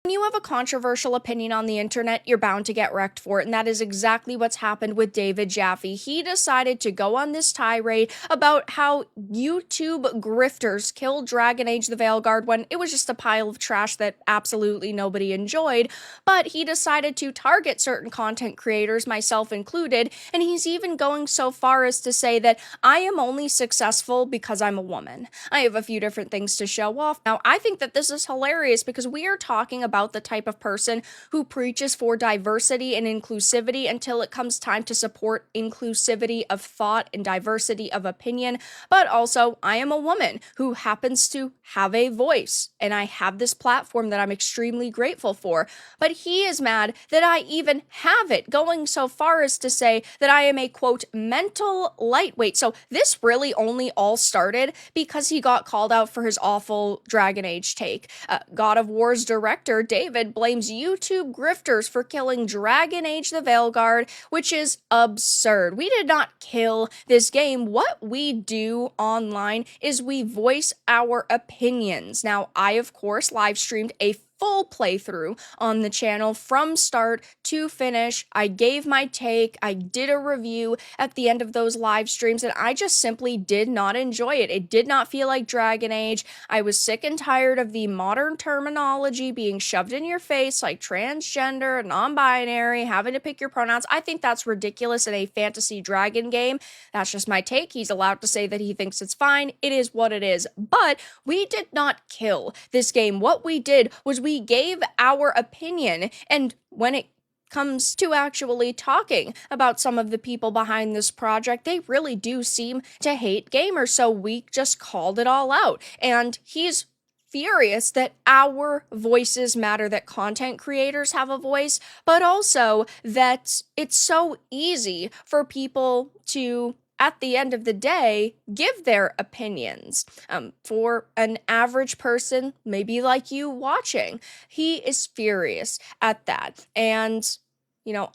When you have a controversial opinion on the internet, you're bound to get wrecked for it, and that is exactly what's happened with David Jaffe. He decided to go on this tirade about how YouTube grifters killed Dragon Age the Veilguard when it was just a pile of trash that absolutely nobody enjoyed, but he decided to target certain content creators, myself included, and he's even going so far as to say that I am only successful because I'm a woman. I have a few different things to show off. Now, I think that this is hilarious because we are talking about the type of person who preaches for diversity and inclusivity until it comes time to support inclusivity of thought and diversity of opinion. But also, I am a woman who happens to have a voice, and I have this platform that I'm extremely grateful for. But he is mad that I even have it, going so far as to say that I am a, quote, mental lightweight. So this really only all started because he got called out for his awful Dragon Age take. God of War's director, David, blames YouTube grifters for killing Dragon Age the Veilguard, which is absurd. We did not kill this game. What we do online is we voice our opinions. Now, I, of course, live streamed a full playthrough on the channel from start to finish. I gave my take, I did a review at the end of those live streams, and I just simply did not enjoy it. It did not feel like Dragon Age. I was sick and tired of the modern terminology being shoved in your face, like transgender, non-binary, having to pick your pronouns. I think that's ridiculous in a fantasy dragon game. That's just my take. He's allowed to say that he thinks it's fine. It is what it is. But we did not kill this game. What we did was we gave our opinion, and when it comes to actually talking about some of the people behind this project, they really do seem to hate gamers, so we just called it all out. And he's furious that our voices matter, that content creators have a voice, but also that it's so easy for people to, at the end of the day, give their opinions. For an average person, maybe like you watching, he is furious at that. And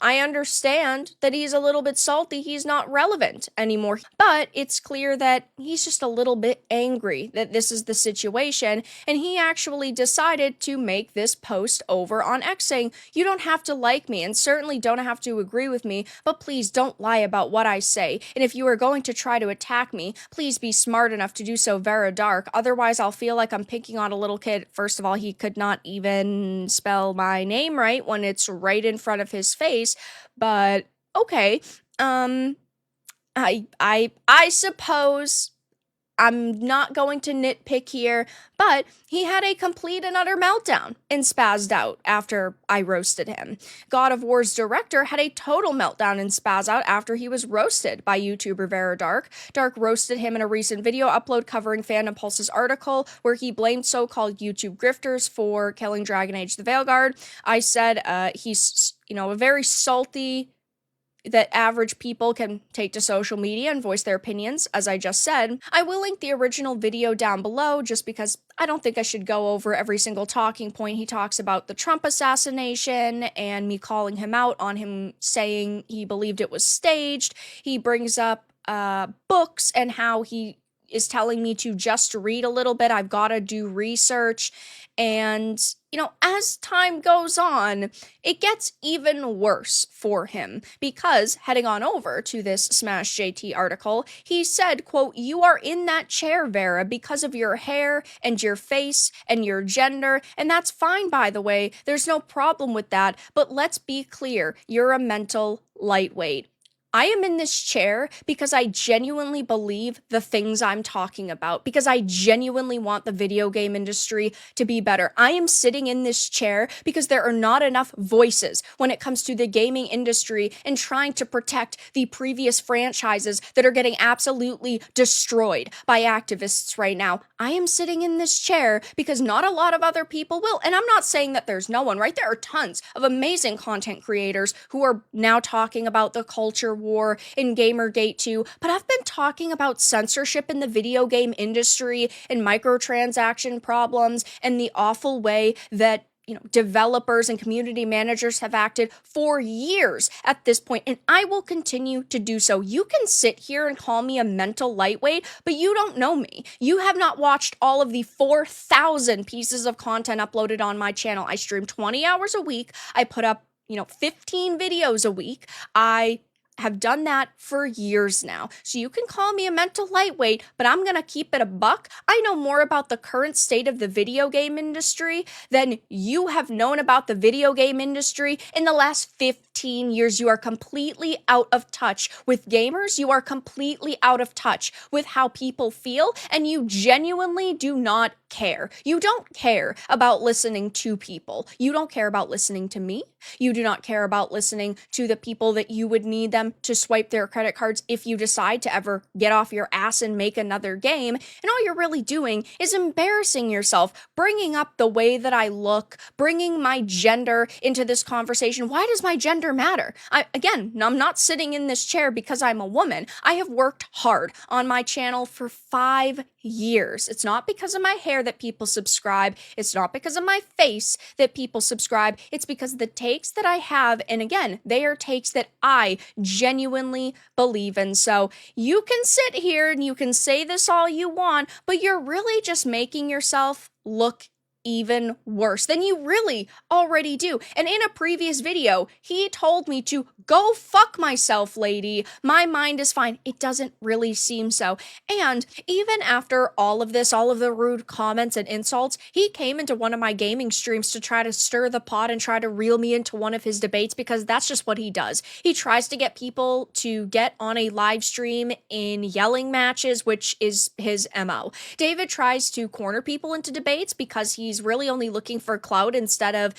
I understand that he's a little bit salty. He's not relevant anymore. But it's clear that he's just a little bit angry that this is the situation. And he actually decided to make this post over on X saying, you don't have to like me and certainly don't have to agree with me, but please don't lie about what I say. And if you are going to try to attack me, please be smart enough to do so very dark. Otherwise, I'll feel like I'm picking on a little kid. First of all, he could not even spell my name right when it's right in front of his face, but okay. I suppose I'm not going to nitpick here, but he had a complete and utter meltdown and spazzed out after I roasted him. God of War's director had a total meltdown and spaz out after he was roasted by YouTuber Veradark. Dark roasted him in a recent video upload covering Fandom Pulse's article where he blamed so-called YouTube grifters for killing Dragon Age the Veilguard. I said he's, a very salty that average people can take to social media and voice their opinions, as I just said. I will link the original video down below just because I don't think I should go over every single talking point. He talks about the Trump assassination and me calling him out on him saying he believed it was staged. He brings up books and how he is telling me to just read a little bit. I've got to do research. And, as time goes on, it gets even worse for him because heading on over to this Smash JT article, he said, quote, you are in that chair, Vera, because of your hair and your face and your gender. And that's fine, by the way. There's no problem with that. But let's be clear. You're a mental lightweight. I am in this chair because I genuinely believe the things I'm talking about, because I genuinely want the video game industry to be better. I am sitting in this chair because there are not enough voices when it comes to the gaming industry and trying to protect the previous franchises that are getting absolutely destroyed by activists right now. I am sitting in this chair because not a lot of other people will. And I'm not saying that there's no one, right? There are tons of amazing content creators who are now talking about the culture war in Gamergate 2, but I've been talking about censorship in the video game industry and microtransaction problems and the awful way that developers and community managers have acted for years at this point, and I will continue to do so. You can sit here and call me a mental lightweight, but you don't know me. You have not watched all of the 4,000 pieces of content uploaded on my channel. I stream 20 hours a week. I put up 15 videos a week. I have done that for years now. So you can call me a mental lightweight, but I'm gonna keep it a buck. I know more about the current state of the video game industry than you have known about the video game industry in the last 15 years. You are completely out of touch with gamers. You are completely out of touch with how people feel, and you genuinely do not care. You don't care about listening to people. You don't care about listening to me. You do not care about listening to the people that you would need them to swipe their credit cards if you decide to ever get off your ass and make another game. And all you're really doing is embarrassing yourself, bringing up the way that I look, bringing my gender into this conversation. Why does my gender matter? I'm not sitting in this chair because I'm a woman. I have worked hard on my channel for 5 years. It's not because of my hair that people subscribe. It's not because of my face that people subscribe. It's because of the takes that I have, and again, they are takes that I genuinely believe in. So you can sit here and you can say this all you want, but you're really just making yourself look even worse than you really already do. And in a previous video, he told me to go fuck myself, lady. My mind is fine. It doesn't really seem so. And even after all of this, all of the rude comments and insults, he came into one of my gaming streams to try to stir the pot and try to reel me into one of his debates, because that's just what he does. He tries to get people to get on a live stream in yelling matches, which is his MO. David tries to corner people into debates because he's really only looking for clout instead of,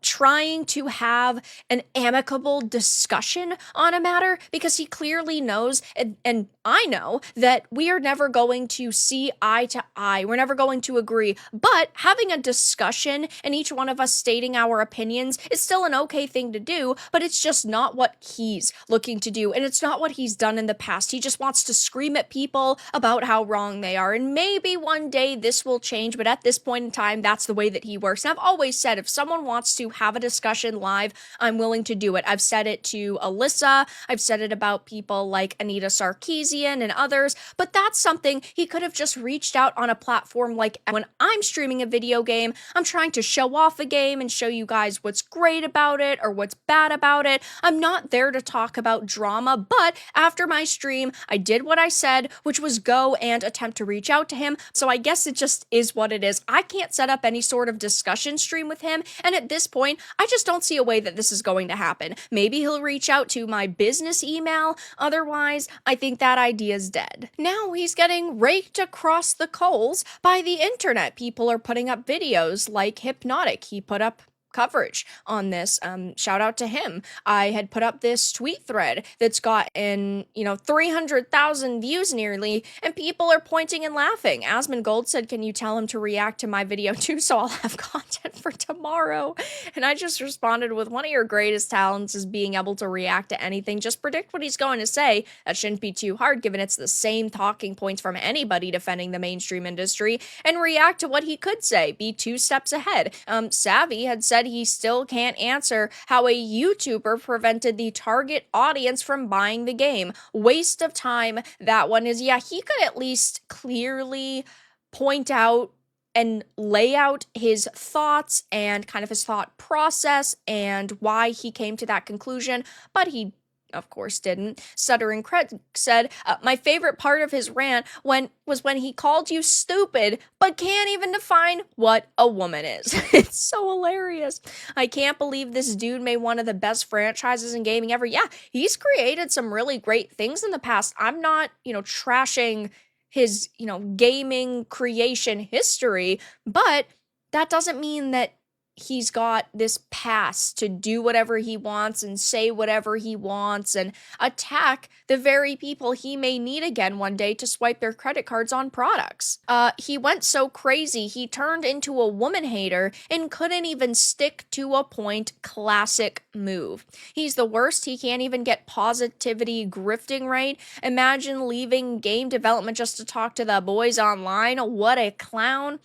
trying to have an amicable discussion on a matter, because he clearly knows, and I know, that we are never going to see eye to eye. We're never going to agree. But having a discussion and each one of us stating our opinions is still an okay thing to do, but it's just not what he's looking to do, and it's not what he's done in the past. He just wants to scream at people about how wrong they are, and maybe one day this will change, but at this point in time, that's the way that he works. And I've always said, if someone wants to have a discussion live, I'm willing to do it. I've said it to Alyssa. I've said it about people like Anita Sarkeesian and others, but that's something he could have just reached out on a platform like when I'm streaming a video game, I'm trying to show off a game and show you guys what's great about it or what's bad about it. I'm not there to talk about drama, but after my stream, I did what I said, which was go and attempt to reach out to him. So I guess it just is what it is. I can't set up any sort of discussion stream with him, and at this point, I just don't see a way that this is going to happen. Maybe he'll reach out to my business email. Otherwise, I think that idea is dead. Now he's getting raked across the coals by the internet. People are putting up videos like Hypnotic. He put up coverage on this. Shout out to him. I had put up this tweet thread that's gotten, 300,000 views nearly, and people are pointing and laughing. Asmon Gold said, can you tell him to react to my video too, so I'll have content for tomorrow? And I just responded with, one of your greatest talents is being able to react to anything. Just predict what he's going to say. That shouldn't be too hard, given it's the same talking points from anybody defending the mainstream industry, and react to what he could say. Be 2 steps ahead. Savvy had said he still can't answer how a YouTuber prevented the target audience from buying the game. Waste of time. That one is, yeah, he could at least clearly point out and lay out his thoughts and kind of his thought process and why he came to that conclusion, but he of course didn't. Stuttering Craig said, my favorite part of his rant was when he called you stupid, but can't even define what a woman is. It's so hilarious. I can't believe this dude made one of the best franchises in gaming ever. Yeah, he's created some really great things in the past. I'm not, trashing his, gaming creation history, but that doesn't mean that he's got this pass to do whatever he wants and say whatever he wants and attack the very people he may need again one day to swipe their credit cards on products. He went so crazy, he turned into a woman hater and couldn't even stick to a point. Classic move. He's the worst. He can't even get positivity grifting right. Imagine leaving game development just to talk to the boys online. What a clown.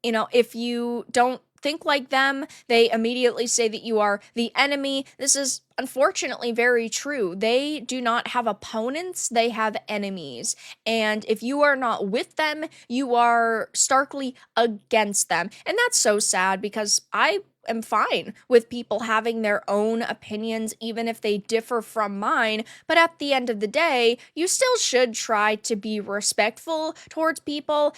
If you don't think like them, they immediately say that you are the enemy. This is unfortunately very true. They do not have opponents, they have enemies. And if you are not with them, you are starkly against them. And that's so sad because I am fine with people having their own opinions, even if they differ from mine. But at the end of the day, you still should try to be respectful towards people